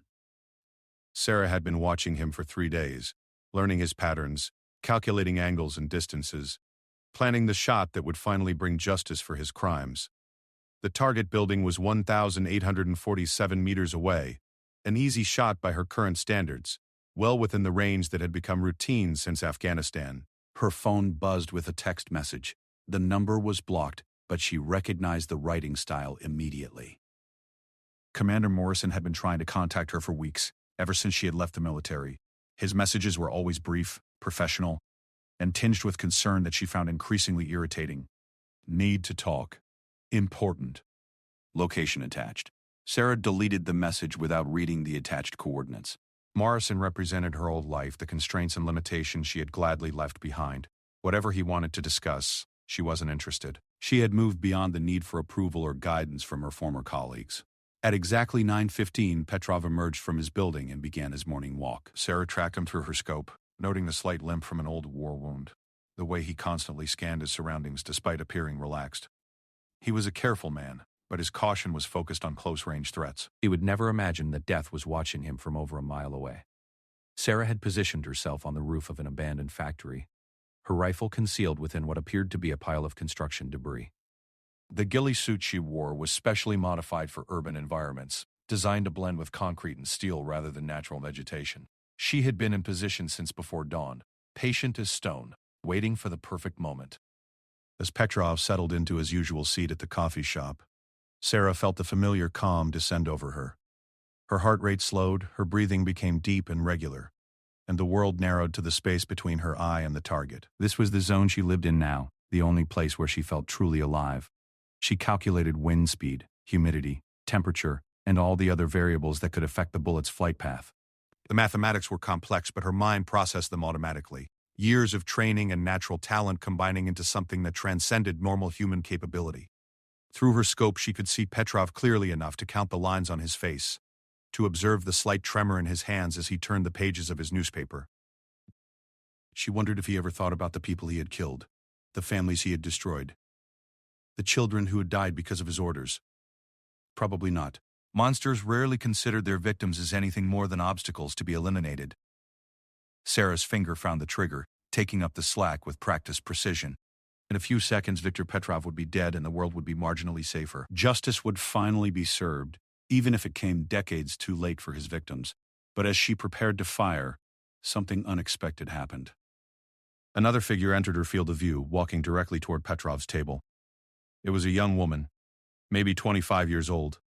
Sarah had been watching him for 3 days, learning his patterns, calculating angles and distances, planning the shot that would finally bring justice for his crimes. The target building was 1,847 meters away, an easy shot by her current standards, well within the range that had become routine since Afghanistan. Her phone buzzed with a text message. The number was blocked, but she recognized the writing style immediately. Commander Morrison had been trying to contact her for weeks, ever since she had left the military. His messages were always brief, professional, and tinged with concern that she found increasingly irritating. Need to talk. Important. Location attached. Sarah deleted the message without reading the attached coordinates. Morrison represented her old life, the constraints and limitations she had gladly left behind. Whatever he wanted to discuss, she wasn't interested. She had moved beyond the need for approval or guidance from her former colleagues. At exactly 9:15, Petrov emerged from his building and began his morning walk. Sarah tracked him through her scope, noting the slight limp from an old war wound, the way he constantly scanned his surroundings despite appearing relaxed. He was a careful man, but his caution was focused on close-range threats. He would never imagine that death was watching him from over a mile away. Sarah had positioned herself on the roof of an abandoned factory, her rifle concealed within what appeared to be a pile of construction debris. The ghillie suit she wore was specially modified for urban environments, designed to blend with concrete and steel rather than natural vegetation. She had been in position since before dawn, patient as stone, waiting for the perfect moment. As Petrov settled into his usual seat at the coffee shop, Sarah felt the familiar calm descend over her. Her heart rate slowed, her breathing became deep and regular, and the world narrowed to the space between her eye and the target. This was the zone she lived in now, the only place where she felt truly alive. She calculated wind speed, humidity, temperature, and all the other variables that could affect the bullet's flight path. The mathematics were complex, but her mind processed them automatically. Years of training and natural talent combining into something that transcended normal human capability. Through her scope, she could see Petrov clearly enough to count the lines on his face, to observe the slight tremor in his hands as he turned the pages of his newspaper. She wondered if he ever thought about the people he had killed, the families he had destroyed, the children who had died because of his orders. Probably not. Monsters rarely considered their victims as anything more than obstacles to be eliminated. Sarah's finger found the trigger, taking up the slack with practiced precision. In a few seconds, Viktor Petrov would be dead and the world would be marginally safer. Justice would finally be served, even if it came decades too late for his victims. But as she prepared to fire, something unexpected happened. Another figure entered her field of view, walking directly toward Petrov's table. It was a young woman, maybe 25 years old,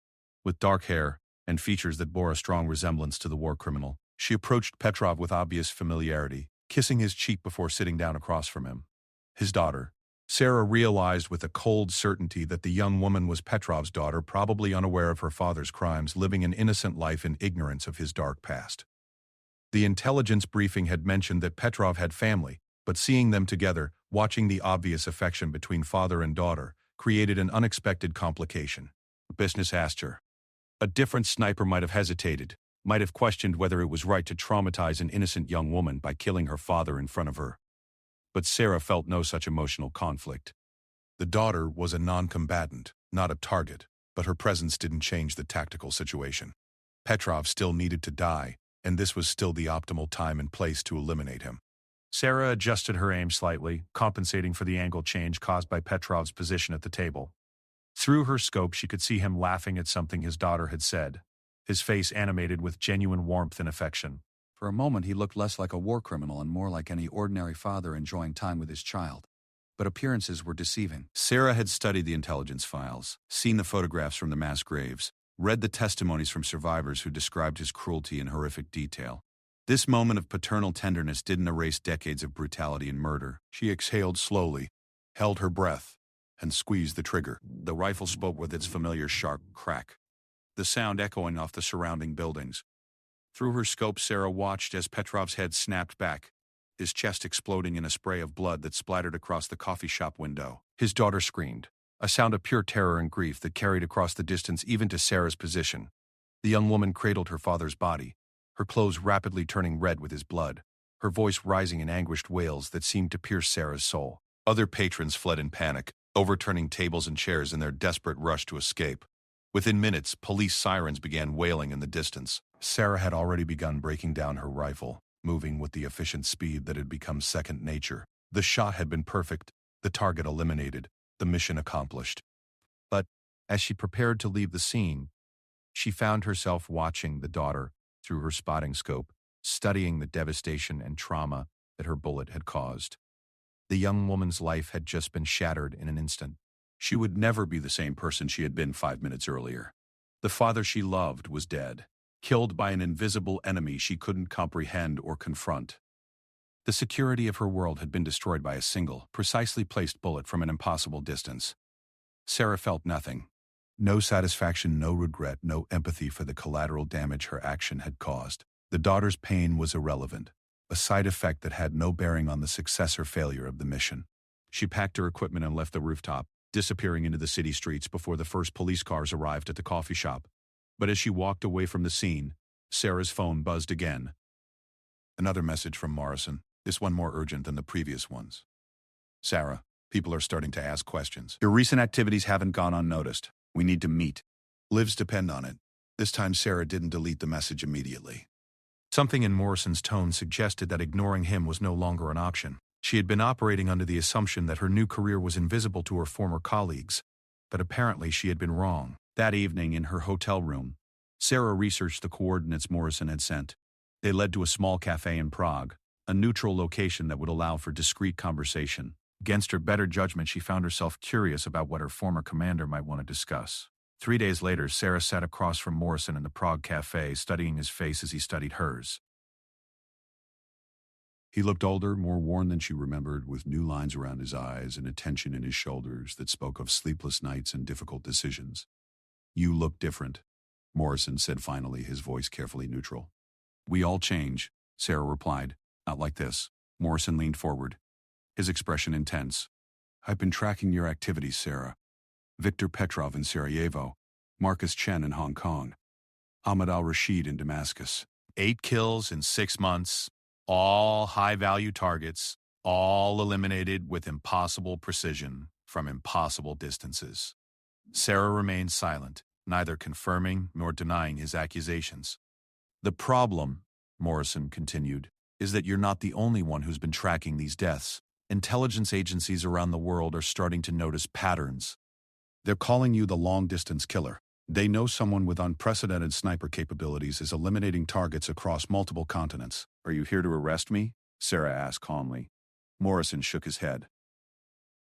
with dark hair and features that bore a strong resemblance to the war criminal. She approached Petrov with obvious familiarity, kissing his cheek before sitting down across from him. His daughter. Sarah realized with a cold certainty that the young woman was Petrov's daughter, probably unaware of her father's crimes, living an innocent life in ignorance of his dark past. The intelligence briefing had mentioned that Petrov had family, but seeing them together, watching the obvious affection between father and daughter, created an unexpected complication. Business asked her. A different sniper might have hesitated, might have questioned whether it was right to traumatize an innocent young woman by killing her father in front of her. But Sarah felt no such emotional conflict. The daughter was a non-combatant, not a target, but her presence didn't change the tactical situation. Petrov still needed to die, and this was still the optimal time and place to eliminate him. Sarah adjusted her aim slightly, compensating for the angle change caused by Petrov's position at the table. Through her scope, she could see him laughing at something his daughter had said, his face animated with genuine warmth and affection. For a moment, he looked less like a war criminal and more like any ordinary father enjoying time with his child. But appearances were deceiving. Sarah had studied the intelligence files, seen the photographs from the mass graves, read the testimonies from survivors who described his cruelty in horrific detail. This moment of paternal tenderness didn't erase decades of brutality and murder. She exhaled slowly, held her breath, and squeezed the trigger. The rifle spoke with its familiar sharp crack, the sound echoing off the surrounding buildings. Through her scope, Sarah watched as Petrov's head snapped back, his chest exploding in a spray of blood that splattered across the coffee shop window. His daughter screamed, a sound of pure terror and grief that carried across the distance even to Sarah's position. The young woman cradled her father's body, her clothes rapidly turning red with his blood, her voice rising in anguished wails that seemed to pierce Sarah's soul. Other patrons fled in panic, overturning tables and chairs in their desperate rush to escape. Within minutes, police sirens began wailing in the distance. Sarah had already begun breaking down her rifle, moving with the efficient speed that had become second nature. The shot had been perfect, the target eliminated, the mission accomplished. But as she prepared to leave the scene, she found herself watching the daughter through her spotting scope, studying the devastation and trauma that her bullet had caused. The young woman's life had just been shattered in an instant. She would never be the same person she had been 5 minutes earlier. The father she loved was dead, killed by an invisible enemy she couldn't comprehend or confront. The security of her world had been destroyed by a single, precisely placed bullet from an impossible distance. Sarah felt nothing. No satisfaction, no regret, no empathy for the collateral damage her action had caused. The daughter's pain was irrelevant, a side effect that had no bearing on the success or failure of the mission. She packed her equipment and left the rooftop, disappearing into the city streets before the first police cars arrived at the coffee shop. But as she walked away from the scene, Sarah's phone buzzed again. Another message from Morrison, this one more urgent than the previous ones. Sarah, people are starting to ask questions. Your recent activities haven't gone unnoticed. We need to meet. Lives depend on it. This time Sarah didn't delete the message immediately. Something in Morrison's tone suggested that ignoring him was no longer an option. She had been operating under the assumption that her new career was invisible to her former colleagues, but apparently she had been wrong. That evening in her hotel room, Sarah researched the coordinates Morrison had sent. They led to a small cafe in Prague, a neutral location that would allow for discreet conversation. Against her better judgment, she found herself curious about what her former commander might want to discuss. 3 days later, Sarah sat across from Morrison in the Prague cafe, studying his face as he studied hers. He looked older, more worn than she remembered, with new lines around his eyes and a tension in his shoulders that spoke of sleepless nights and difficult decisions. You look different, Morrison said finally, his voice carefully neutral. We all change, Sarah replied. Not like this. Morrison leaned forward, his expression intense. I've been tracking your activities, Sarah. Viktor Petrov in Sarajevo, Marcus Chen in Hong Kong, Ahmed al-Rashid in Damascus. 8 kills in 6 months, all high-value targets, all eliminated with impossible precision from impossible distances. Sarah remained silent, neither confirming nor denying his accusations. The problem, Morrison continued, is that you're not the only one who's been tracking these deaths. Intelligence agencies around the world are starting to notice patterns. They're calling you the long-distance killer. They know someone with unprecedented sniper capabilities is eliminating targets across multiple continents. Are you here to arrest me? Sarah asked calmly. Morrison shook his head.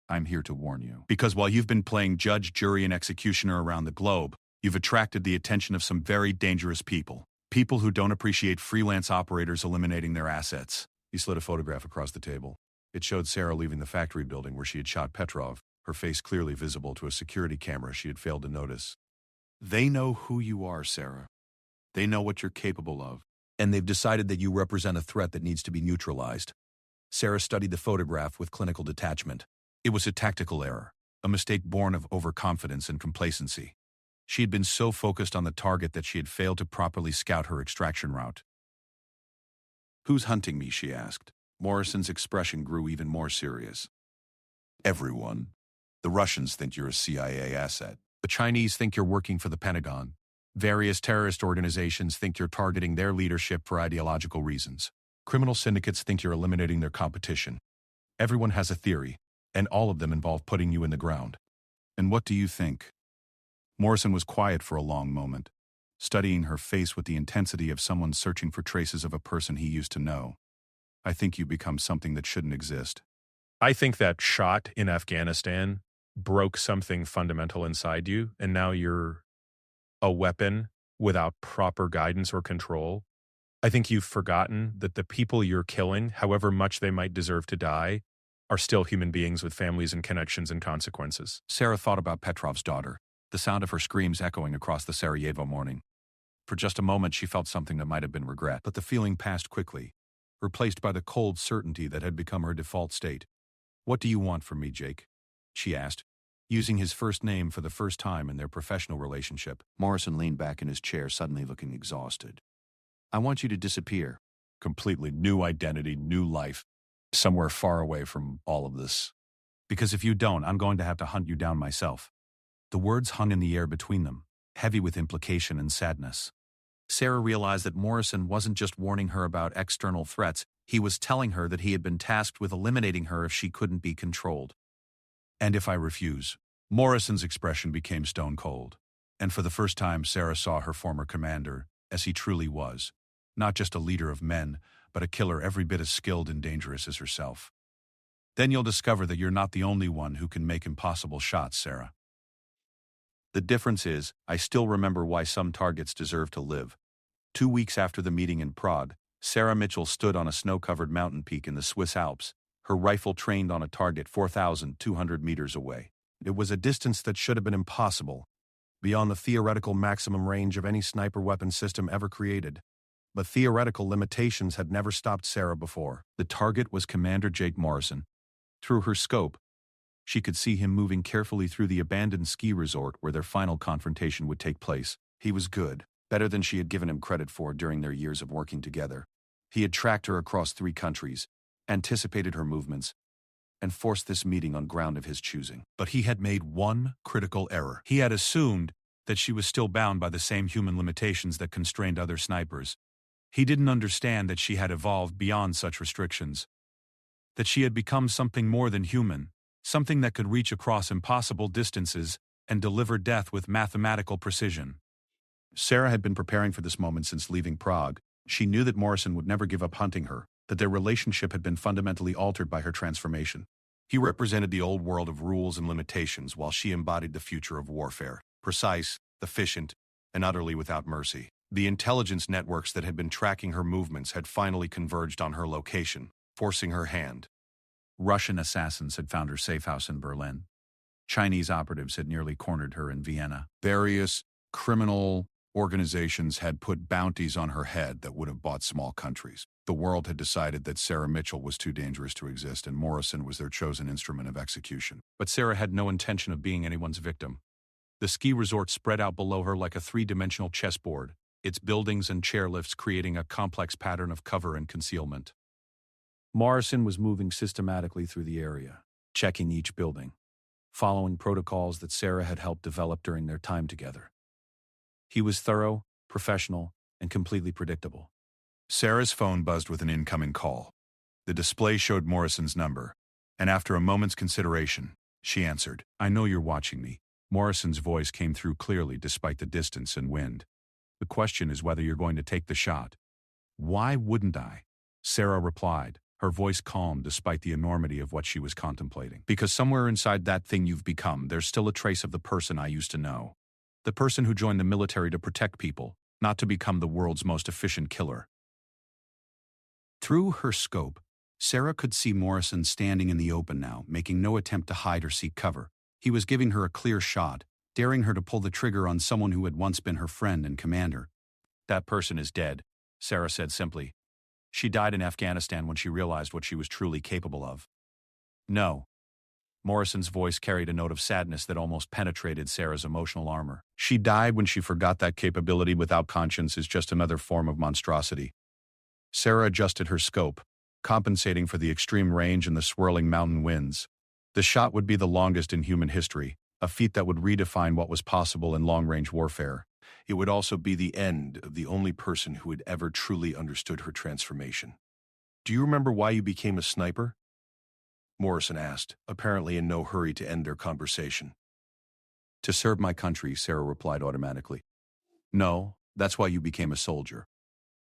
I'm here to warn you. Because while you've been playing judge, jury, and executioner around the globe, you've attracted the attention of some very dangerous people. People who don't appreciate freelance operators eliminating their assets. He slid a photograph across the table. It showed Sarah leaving the factory building where she had shot Petrov, her face clearly visible to a security camera she had failed to notice. They know who you are, Sarah. They know what you're capable of. And they've decided that you represent a threat that needs to be neutralized. Sarah studied the photograph with clinical detachment. It was a tactical error, a mistake born of overconfidence and complacency. She had been so focused on the target that she had failed to properly scout her extraction route. Who's hunting me, she asked. Morrison's expression grew even more serious. Everyone. The Russians think you're a CIA asset. The Chinese think you're working for the Pentagon. Various terrorist organizations think you're targeting their leadership for ideological reasons. Criminal syndicates think you're eliminating their competition. Everyone has a theory, and all of them involve putting you in the ground. And what do you think? Morrison was quiet for a long moment, studying her face with the intensity of someone searching for traces of a person he used to know. I think you become something that shouldn't exist. I think that shot in Afghanistan broke something fundamental inside you, and now you're a weapon without proper guidance or control. I think you've forgotten that the people you're killing, however much they might deserve to die, are still human beings with families and connections and consequences. Sarah thought about Petrov's daughter, the sound of her screams echoing across the Sarajevo morning. For just a moment she felt something that might have been regret, but the feeling passed quickly, replaced by the cold certainty that had become her default state. What do you want from me, Jake? She asked, using his first name for the first time in their professional relationship. Morrison leaned back in his chair, suddenly looking exhausted. I want you to disappear. Completely new identity, new life, somewhere far away from all of this. Because if you don't, I'm going to have to hunt you down myself. The words hung in the air between them, heavy with implication and sadness. Sarah realized that Morrison wasn't just warning her about external threats, he was telling her that he had been tasked with eliminating her if she couldn't be controlled. And if I refuse? Morrison's expression became stone cold. And for the first time, Sarah saw her former commander as he truly was. Not just a leader of men, but a killer every bit as skilled and dangerous as herself. Then you'll discover that you're not the only one who can make impossible shots, Sarah. The difference is, I still remember why some targets deserve to live. 2 weeks after the meeting in Prague, Sarah Mitchell stood on a snow-covered mountain peak in the Swiss Alps, her rifle trained on a target 4,200 meters away. It was a distance that should have been impossible, beyond the theoretical maximum range of any sniper weapon system ever created. But theoretical limitations had never stopped Sarah before. The target was Commander Jake Morrison. Through her scope, she could see him moving carefully through the abandoned ski resort where their final confrontation would take place. He was good, better than she had given him credit for during their years of working together. He had tracked her across 3 countries, anticipated her movements, and forced this meeting on ground of his choosing. But he had made one critical error. He had assumed that she was still bound by the same human limitations that constrained other snipers. He didn't understand that she had evolved beyond such restrictions, that she had become something more than human, something that could reach across impossible distances and deliver death with mathematical precision. Sarah had been preparing for this moment since leaving Prague. She knew that Morrison would never give up hunting her, that their relationship had been fundamentally altered by her transformation. He represented the old world of rules and limitations while she embodied the future of warfare, precise, efficient, and utterly without mercy. The intelligence networks that had been tracking her movements had finally converged on her location, forcing her hand. Russian assassins had found her safe house in Berlin. Chinese operatives had nearly cornered her in Vienna. Various criminal organizations had put bounties on her head that would have bought small countries. The world had decided that Sarah Mitchell was too dangerous to exist, and Morrison was their chosen instrument of execution. But Sarah had no intention of being anyone's victim. The ski resort spread out below her like a 3-dimensional chessboard, its buildings and chairlifts creating a complex pattern of cover and concealment. Morrison was moving systematically through the area, checking each building, following protocols that Sarah had helped develop during their time together. He was thorough, professional, and completely predictable. Sarah's phone buzzed with an incoming call. The display showed Morrison's number, and after a moment's consideration, she answered. "I know you're watching me." Morrison's voice came through clearly despite the distance and wind. "The question is whether you're going to take the shot." "Why wouldn't I?" Sarah replied, her voice calm despite the enormity of what she was contemplating. "Because somewhere inside that thing you've become, there's still a trace of the person I used to know. The person who joined the military to protect people, not to become the world's most efficient killer." Through her scope, Sarah could see Morrison standing in the open now, making no attempt to hide or seek cover. He was giving her a clear shot, daring her to pull the trigger on someone who had once been her friend and commander. "That person is dead," Sarah said simply. "She died in Afghanistan when she realized what she was truly capable of." "No." Morrison's voice carried a note of sadness that almost penetrated Sarah's emotional armor. "She died when she forgot that capability without conscience is just another form of monstrosity." Sarah adjusted her scope, compensating for the extreme range and the swirling mountain winds. The shot would be the longest in human history, a feat that would redefine what was possible in long-range warfare. It would also be the end of the only person who had ever truly understood her transformation. "Do you remember why you became a sniper?" Morrison asked, apparently in no hurry to end their conversation. "To serve my country," Sarah replied automatically. "No, that's why you became a soldier.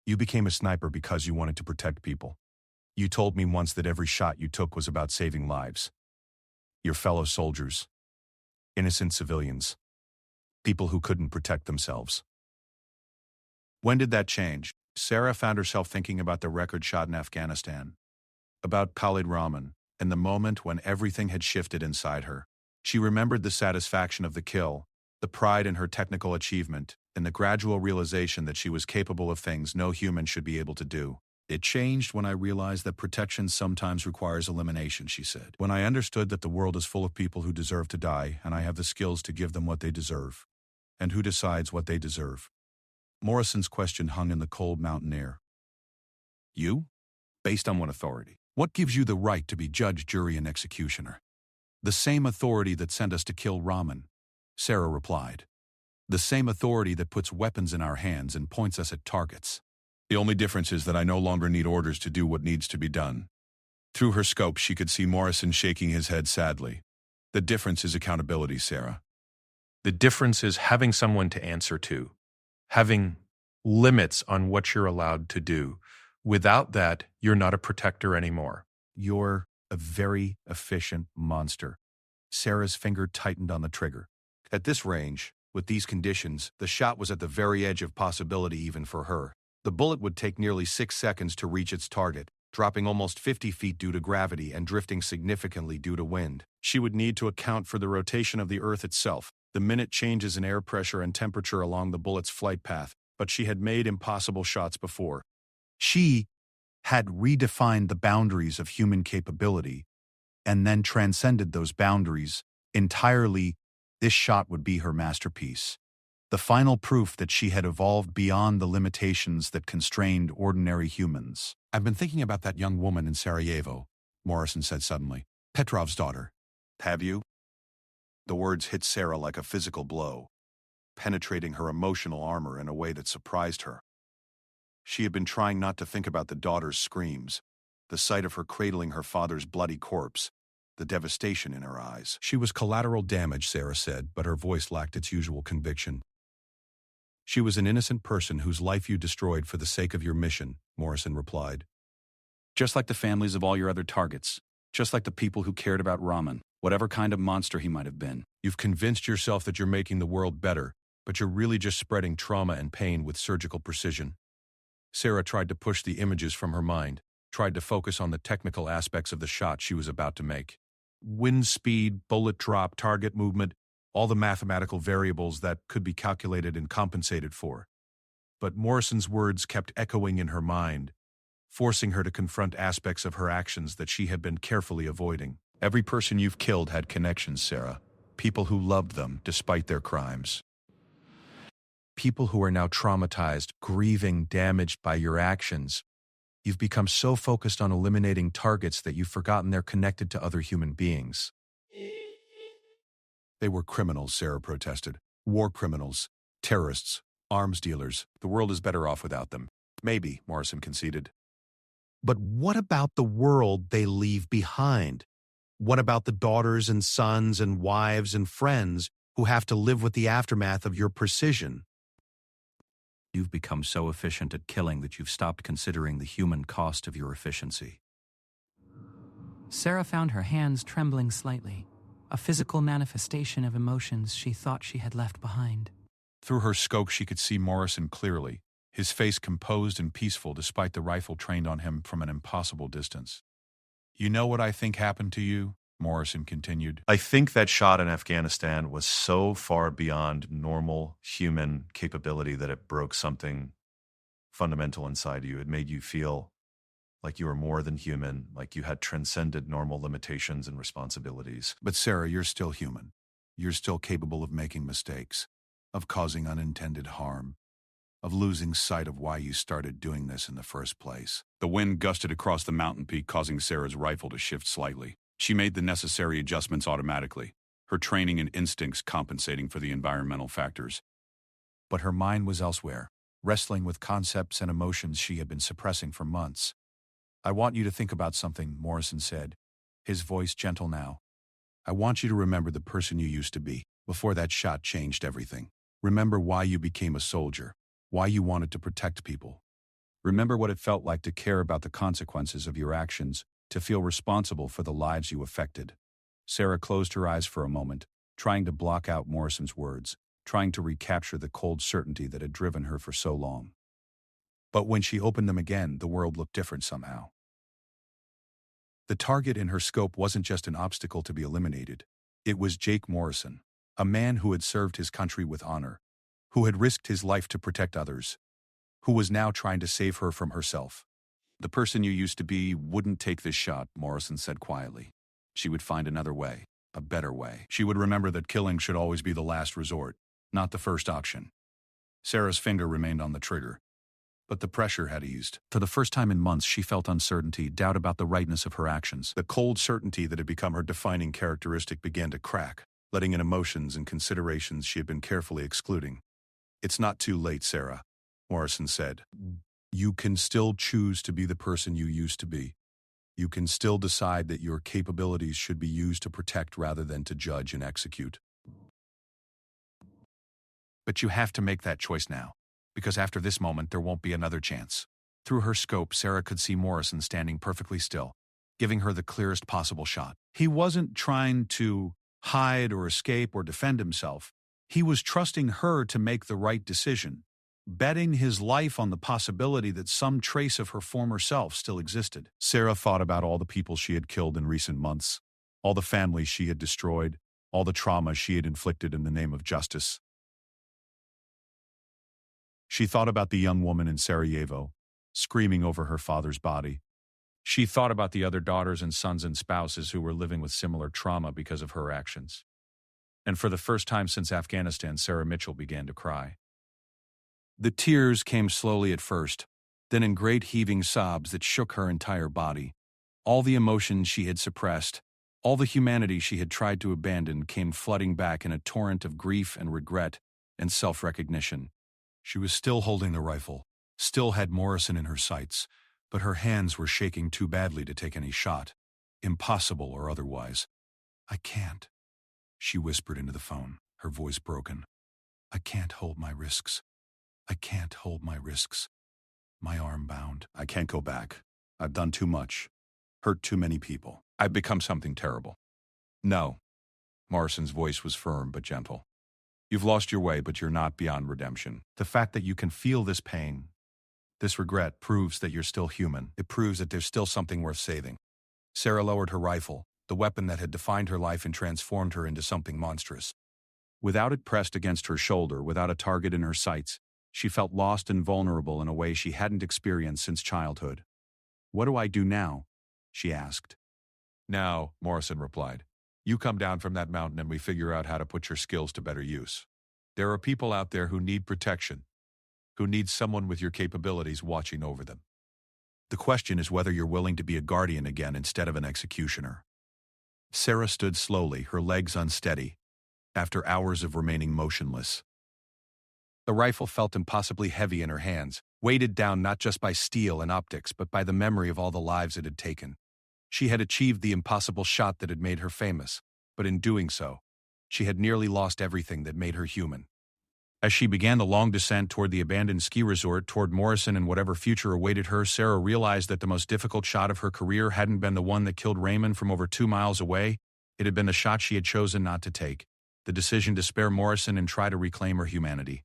You became a sniper because you wanted to protect people. You told me once that every shot you took was about saving lives. Your fellow soldiers. Innocent civilians. People who couldn't protect themselves." When did that change? Sarah found herself thinking about the record shot in Afghanistan, about Khalid Rahman, and the moment when everything had shifted inside her. She remembered the satisfaction of the kill, the pride in her technical achievement, and the gradual realization that she was capable of things no human should be able to do. "It changed when I realized that protection sometimes requires elimination," she said. "When I understood that the world is full of people who deserve to die, and I have the skills to give them what they deserve. And who decides what they deserve?" Morrison's question hung in the cold mountain air. You? Based on what authority? What gives you the right to be judge, jury, and executioner? The same authority that sent us to kill Raman, Sarah replied. The same authority that puts weapons in our hands and points us at targets. The only difference is that I no longer need orders to do what needs to be done. Through her scope, she could see Morrison shaking his head sadly. The difference is accountability, Sarah. The difference is having someone to answer to, having limits on what you're allowed to do. Without that, you're not a protector anymore. You're a very efficient monster. Sarah's finger tightened on the trigger. At this range, with these conditions, the shot was at the very edge of possibility even for her. The bullet would take nearly 6 seconds to reach its target, dropping almost 50 feet due to gravity and drifting significantly due to wind. She would need to account for the rotation of the Earth itself, the minute changes in air pressure and temperature along the bullet's flight path, but she had made impossible shots before. She had redefined the boundaries of human capability and then transcended those boundaries entirely. This shot would be her masterpiece. The final proof that she had evolved beyond the limitations that constrained ordinary humans. I've been thinking about that young woman in Sarajevo, Morrison said suddenly. Petrov's daughter. Have you? The words hit Sarah like a physical blow, penetrating her emotional armor in a way that surprised her. She had been trying not to think about the daughter's screams, the sight of her cradling her father's bloody corpse, the devastation in her eyes. She was collateral damage, Sarah said, but her voice lacked its usual conviction. She was an innocent person whose life you destroyed for the sake of your mission, Morrison replied. Just like the families of all your other targets. Just like the people who cared about Raman, whatever kind of monster he might have been. You've convinced yourself that you're making the world better, but you're really just spreading trauma and pain with surgical precision. Sarah tried to push the images from her mind, tried to focus on the technical aspects of the shot she was about to make. Wind speed, bullet drop, target movement, all the mathematical variables that could be calculated and compensated for. But Morrison's words kept echoing in her mind, forcing her to confront aspects of her actions that she had been carefully avoiding. Every person you've killed had connections, Sarah. People who loved them despite their crimes. People who are now traumatized, grieving, damaged by your actions. You've become so focused on eliminating targets that you've forgotten they're connected to other human beings. They were criminals, Sarah protested. War criminals, terrorists, arms dealers. The world is better off without them. Maybe, Morrison conceded. But what about the world they leave behind? What about the daughters and sons and wives and friends who have to live with the aftermath of your precision? You've become so efficient at killing that you've stopped considering the human cost of your efficiency. Sarah found her hands trembling slightly, a physical manifestation of emotions she thought she had left behind. Through her scope, she could see Morrison clearly, his face composed and peaceful despite the rifle trained on him from an impossible distance. You know what I think happened to you? Morrison continued. I think that shot in Afghanistan was so far beyond normal human capability that it broke something fundamental inside you. It made you feel like you were more than human, like you had transcended normal limitations and responsibilities. But Sarah, you're still human. You're still capable of making mistakes, of causing unintended harm, of losing sight of why you started doing this in the first place. The wind gusted across the mountain peak, causing Sarah's rifle to shift slightly. She made the necessary adjustments automatically, her training and instincts compensating for the environmental factors. But her mind was elsewhere, wrestling with concepts and emotions she had been suppressing for months. I want you to think about something, Morrison said, his voice gentle now. I want you to remember the person you used to be, before that shot changed everything. Remember why you became a soldier, why you wanted to protect people. Remember what it felt like to care about the consequences of your actions, to feel responsible for the lives you affected. Sarah closed her eyes for a moment, trying to block out Morrison's words, trying to recapture the cold certainty that had driven her for so long. But when she opened them again, the world looked different somehow. The target in her scope wasn't just an obstacle to be eliminated. It was Jake Morrison, a man who had served his country with honor, who had risked his life to protect others, who was now trying to save her from herself. The person you used to be wouldn't take this shot, Morrison said quietly. She would find another way, a better way. She would remember that killing should always be the last resort, not the first option. Sarah's finger remained on the trigger, but the pressure had eased. For the first time in months, she felt uncertainty, doubt about the rightness of her actions. The cold certainty that had become her defining characteristic began to crack, letting in emotions and considerations she had been carefully excluding. "It's not too late, Sarah," Morrison said. "You can still choose to be the person you used to be. You can still decide that your capabilities should be used to protect rather than to judge and execute. But you have to make that choice now, because after this moment there won't be another chance." Through her scope, Sarah could see Morrison standing perfectly still, giving her the clearest possible shot. He wasn't trying to hide or escape or defend himself. He was trusting her to make the right decision, betting his life on the possibility that some trace of her former self still existed. Sarah thought about all the people she had killed in recent months, all the families she had destroyed, all the trauma she had inflicted in the name of justice. She thought about the young woman in Sarajevo, screaming over her father's body. She thought about the other daughters and sons and spouses who were living with similar trauma because of her actions. And for the first time since Afghanistan, Sarah Mitchell began to cry. The tears came slowly at first, then in great heaving sobs that shook her entire body. All the emotions she had suppressed, all the humanity she had tried to abandon came flooding back in a torrent of grief and regret and self-recognition. She was still holding the rifle, still had Morrison in her sights, but her hands were shaking too badly to take any shot, impossible or otherwise. "I can't," she whispered into the phone, her voice broken. "I can't hold my risks. I can't hold my risks. My arm bound. I can't go back. I've done too much. Hurt too many people. I've become something terrible." "No." Morrison's voice was firm but gentle. "You've lost your way, but you're not beyond redemption. The fact that you can feel this pain, this regret, proves that you're still human. It proves that there's still something worth saving." Sarah lowered her rifle, the weapon that had defined her life and transformed her into something monstrous. Without it pressed against her shoulder, without a target in her sights, she felt lost and vulnerable in a way she hadn't experienced since childhood. "What do I do now?" she asked. "Now," Morrison replied, "you come down from that mountain and we figure out how to put your skills to better use. There are people out there who need protection, who need someone with your capabilities watching over them. The question is whether you're willing to be a guardian again instead of an executioner." Sarah stood slowly, her legs unsteady, after hours of remaining motionless. The rifle felt impossibly heavy in her hands, weighted down not just by steel and optics, but by the memory of all the lives it had taken. She had achieved the impossible shot that had made her famous, but in doing so, she had nearly lost everything that made her human. As she began the long descent toward the abandoned ski resort, toward Morrison and whatever future awaited her, Sarah realized that the most difficult shot of her career hadn't been the one that killed Raymond from over 2 miles away. It had been the shot she had chosen not to take, the decision to spare Morrison and try to reclaim her humanity.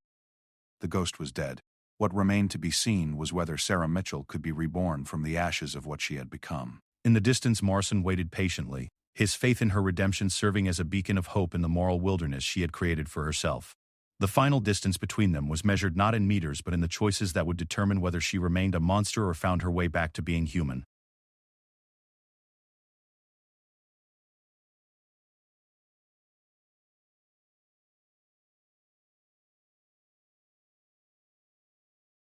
The ghost was dead. What remained to be seen was whether Sarah Mitchell could be reborn from the ashes of what she had become. In the distance, Morrison waited patiently, his faith in her redemption serving as a beacon of hope in the moral wilderness she had created for herself. The final distance between them was measured not in meters but in the choices that would determine whether she remained a monster or found her way back to being human.